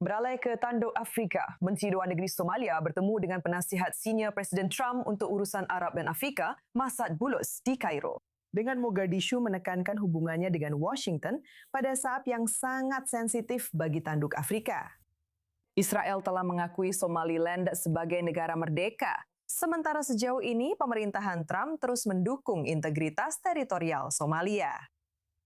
Beralai ke Tanduk Afrika, Menteri Luar Negeri Somalia bertemu dengan penasihat senior Presiden Trump untuk urusan Arab dan Afrika, Masad Bulus, di Kairo. Dengan Mogadishu menekankan hubungannya dengan Washington pada saat yang sangat sensitif bagi Tanduk Afrika. Israel telah mengakui Somaliland sebagai negara merdeka. Sementara sejauh ini, pemerintahan Trump terus mendukung integritas teritorial Somalia.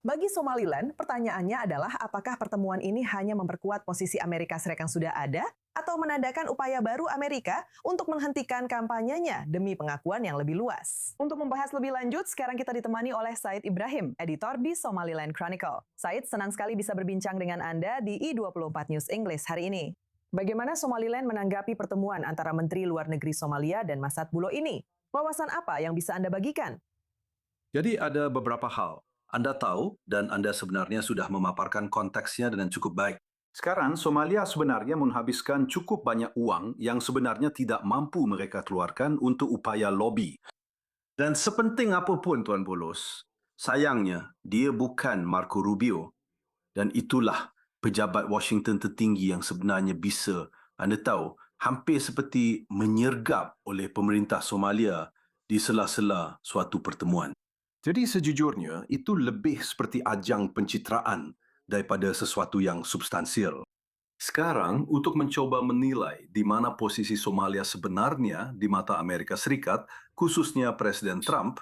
Bagi Somaliland, pertanyaannya adalah apakah pertemuan ini hanya memperkuat posisi Amerika Serikat yang sudah ada atau menandakan upaya baru Amerika untuk menghentikan kampanyenya demi pengakuan yang lebih luas. Untuk membahas lebih lanjut, sekarang kita ditemani oleh Said Ibrahim, editor di Somaliland Chronicle. Said, senang sekali bisa berbincang dengan Anda di I24 News English hari ini. Bagaimana Somaliland menanggapi pertemuan antara Menteri Luar Negeri Somalia dan Masad Bulo ini? Wawasan apa yang bisa Anda bagikan? Jadi ada beberapa hal. Anda tahu dan Anda sebenarnya sudah memaparkan konteksnya dengan cukup baik. Sekarang, Somalia sebenarnya menghabiskan cukup banyak uang yang sebenarnya tidak mampu mereka keluarkan untuk upaya lobby. Dan sepenting apapun, Tuan Bulus, sayangnya dia bukan Marco Rubio. Dan itulah pejabat Washington tertinggi yang sebenarnya bisa, Anda tahu, hampir seperti menyergap oleh pemerintah Somalia di sela-sela suatu pertemuan. Jadi sejujurnya, itu lebih seperti ajang pencitraan daripada sesuatu yang substansial. Sekarang, untuk mencoba menilai di mana posisi Somalia sebenarnya di mata Amerika Serikat, khususnya Presiden Trump,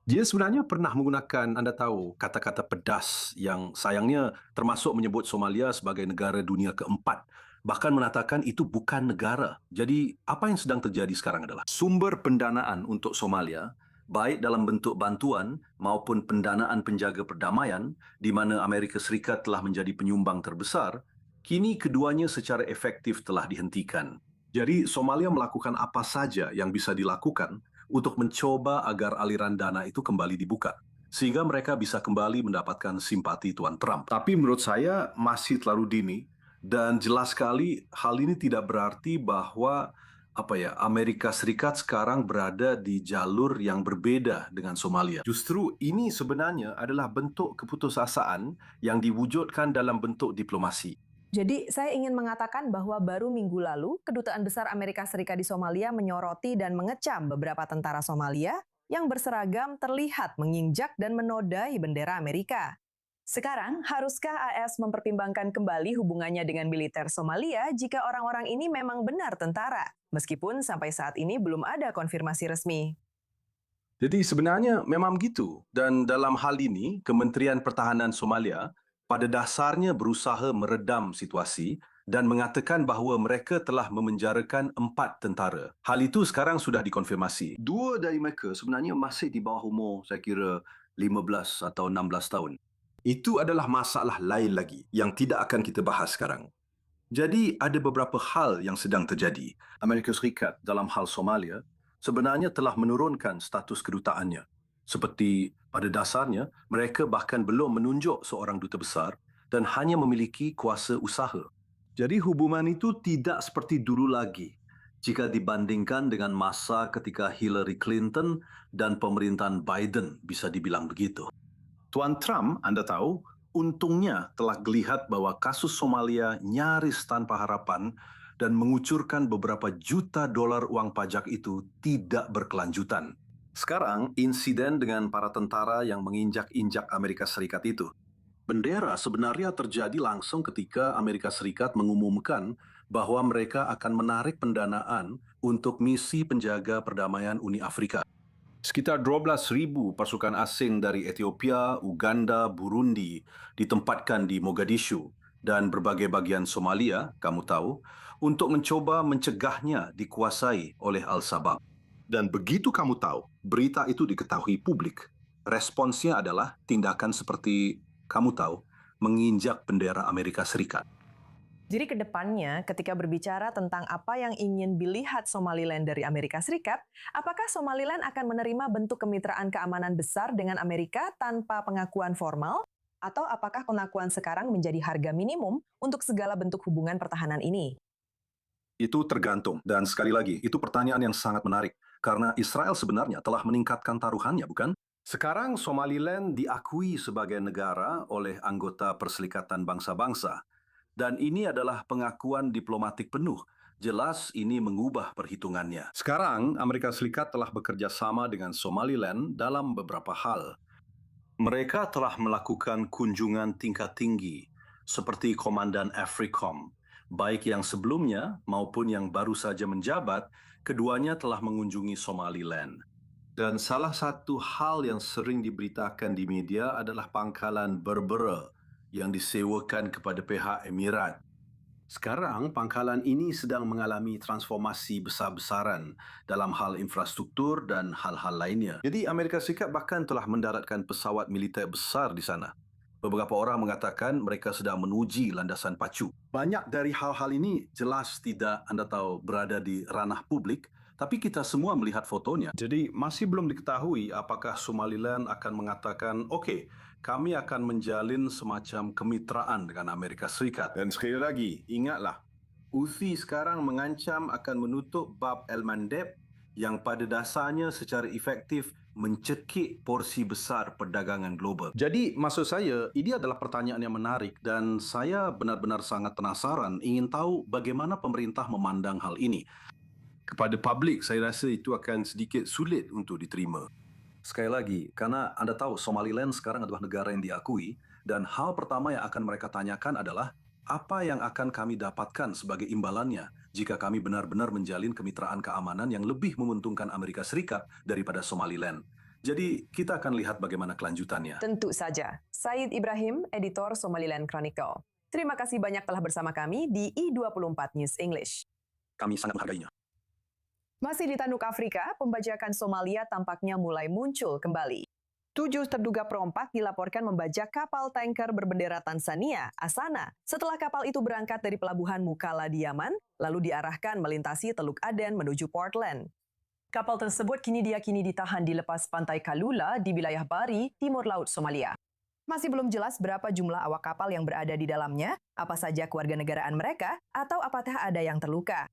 dia sebenarnya pernah menggunakan, Anda tahu, kata-kata pedas yang sayangnya termasuk menyebut Somalia sebagai negara dunia keempat. Bahkan mengatakan itu bukan negara. Jadi, apa yang sedang terjadi sekarang adalah sumber pendanaan untuk Somalia, baik dalam bentuk bantuan maupun pendanaan penjaga perdamaian, di mana Amerika Serikat telah menjadi penyumbang terbesar, kini keduanya secara efektif telah dihentikan. Jadi Somalia melakukan apa saja yang bisa dilakukan untuk mencoba agar aliran dana itu kembali dibuka, sehingga mereka bisa kembali mendapatkan simpati Tuan Trump. Tapi menurut saya masih terlalu dini, dan jelas sekali hal ini tidak berarti bahwa Amerika Serikat sekarang berada di jalur yang berbeda dengan Somalia. Justru ini sebenarnya adalah bentuk keputusasaan yang diwujudkan dalam bentuk diplomasi. Jadi, saya ingin mengatakan bahwa baru minggu lalu, Kedutaan Besar Amerika Serikat di Somalia menyoroti dan mengecam beberapa tentara Somalia yang berseragam terlihat menginjak dan menodai bendera Amerika. Sekarang, haruskah AS mempertimbangkan kembali hubungannya dengan militer Somalia jika orang-orang ini memang benar tentara, meskipun sampai saat ini belum ada konfirmasi resmi? Jadi sebenarnya memang begitu. Dan dalam hal ini, Kementerian Pertahanan Somalia pada dasarnya berusaha meredam situasi dan mengatakan bahawa mereka telah memenjarakan 4 tentara. Hal itu sekarang sudah dikonfirmasi. 2 dari mereka sebenarnya masih di bawah umur, saya kira 15 atau 16 tahun. Itu adalah masalah lain lagi yang tidak akan kita bahas sekarang. Jadi ada beberapa hal yang sedang terjadi. Amerika Serikat dalam hal Somalia sebenarnya telah menurunkan status kedutaannya. Seperti pada dasarnya, mereka bahkan belum menunjuk seorang duta besar dan hanya memiliki kuasa usaha. Jadi hubungan itu tidak seperti dulu lagi jika dibandingkan dengan masa ketika Hillary Clinton dan pemerintahan Biden, bisa dibilang begitu. Tuan Trump, Anda tahu, untungnya telah melihat bahwa kasus Somalia nyaris tanpa harapan dan mengucurkan beberapa juta dolar uang pajak itu tidak berkelanjutan. Sekarang, insiden dengan para tentara yang menginjak-injak Amerika Serikat itu. Bendera sebenarnya terjadi langsung ketika Amerika Serikat mengumumkan bahwa mereka akan menarik pendanaan untuk misi penjaga perdamaian Uni Afrika. Sekitar 12,000 pasukan asing dari Ethiopia, Uganda, Burundi ditempatkan di Mogadishu dan berbagai bagian Somalia, kamu tahu, untuk mencoba mencegahnya dikuasai oleh Al-Shabaab. Dan begitu kamu tahu, berita itu diketahui publik, responsnya adalah tindakan seperti, kamu tahu, menginjak bendera Amerika Serikat. Jadi ke depannya, ketika berbicara tentang apa yang ingin dilihat Somaliland dari Amerika Serikat, apakah Somaliland akan menerima bentuk kemitraan keamanan besar dengan Amerika tanpa pengakuan formal? Atau apakah pengakuan sekarang menjadi harga minimum untuk segala bentuk hubungan pertahanan ini? Itu tergantung. Dan sekali lagi, itu pertanyaan yang sangat menarik. Karena Israel sebenarnya telah meningkatkan taruhannya, bukan? Sekarang Somaliland diakui sebagai negara oleh anggota Perserikatan Bangsa-Bangsa. Dan ini adalah pengakuan diplomatik penuh. Jelas ini mengubah perhitungannya. Sekarang, Amerika Serikat telah bekerja sama dengan Somaliland dalam beberapa hal. Mereka telah melakukan kunjungan tingkat tinggi, seperti Komandan AFRICOM, baik yang sebelumnya maupun yang baru saja menjabat, keduanya telah mengunjungi Somaliland. Dan salah satu hal yang sering diberitakan di media adalah pangkalan Berbera yang disewakan kepada pihak Emirat. Sekarang, pangkalan ini sedang mengalami transformasi besar-besaran dalam hal infrastruktur dan hal-hal lainnya. Jadi, Amerika Serikat bahkan telah mendaratkan pesawat militer besar di sana. Beberapa orang mengatakan mereka sedang menuji landasan pacu. Banyak dari hal-hal ini jelas tidak Anda tahu berada di ranah publik, tapi kita semua melihat fotonya. Jadi, masih belum diketahui apakah Somaliland akan mengatakan, okey, kami akan menjalin semacam kemitraan dengan Amerika Serikat. Dan sekali lagi, ingatlah, Houthi sekarang mengancam akan menutup Bab el-Mandeb yang pada dasarnya secara efektif mencekik porsi besar perdagangan global. Jadi, maksud saya, ini adalah pertanyaan yang menarik dan saya benar-benar sangat penasaran ingin tahu bagaimana pemerintah memandang hal ini. Kepada publik, saya rasa itu akan sedikit sulit untuk diterima. Sekali lagi, karena Anda tahu Somaliland sekarang adalah negara yang diakui dan hal pertama yang akan mereka tanyakan adalah apa yang akan kami dapatkan sebagai imbalannya jika kami benar-benar menjalin kemitraan keamanan yang lebih menguntungkan Amerika Serikat daripada Somaliland. Jadi, kita akan lihat bagaimana kelanjutannya. Tentu saja. Said Ibrahim, editor Somaliland Chronicle. Terima kasih banyak telah bersama kami di I24 News English. Kami sangat menghargainya. Masih di Tanduk Afrika, pembajakan Somalia tampaknya mulai muncul kembali. 7 terduga perompak dilaporkan membajak kapal tanker berbendera Tanzania, Asana, setelah kapal itu berangkat dari pelabuhan Mukalla di Yaman, lalu diarahkan melintasi Teluk Aden menuju Portland. Kapal tersebut kini diyakini ditahan di lepas pantai Kalula di wilayah Bari, timur laut Somalia. Masih belum jelas berapa jumlah awak kapal yang berada di dalamnya, apa saja kewarganegaraan mereka, atau apakah ada yang terluka.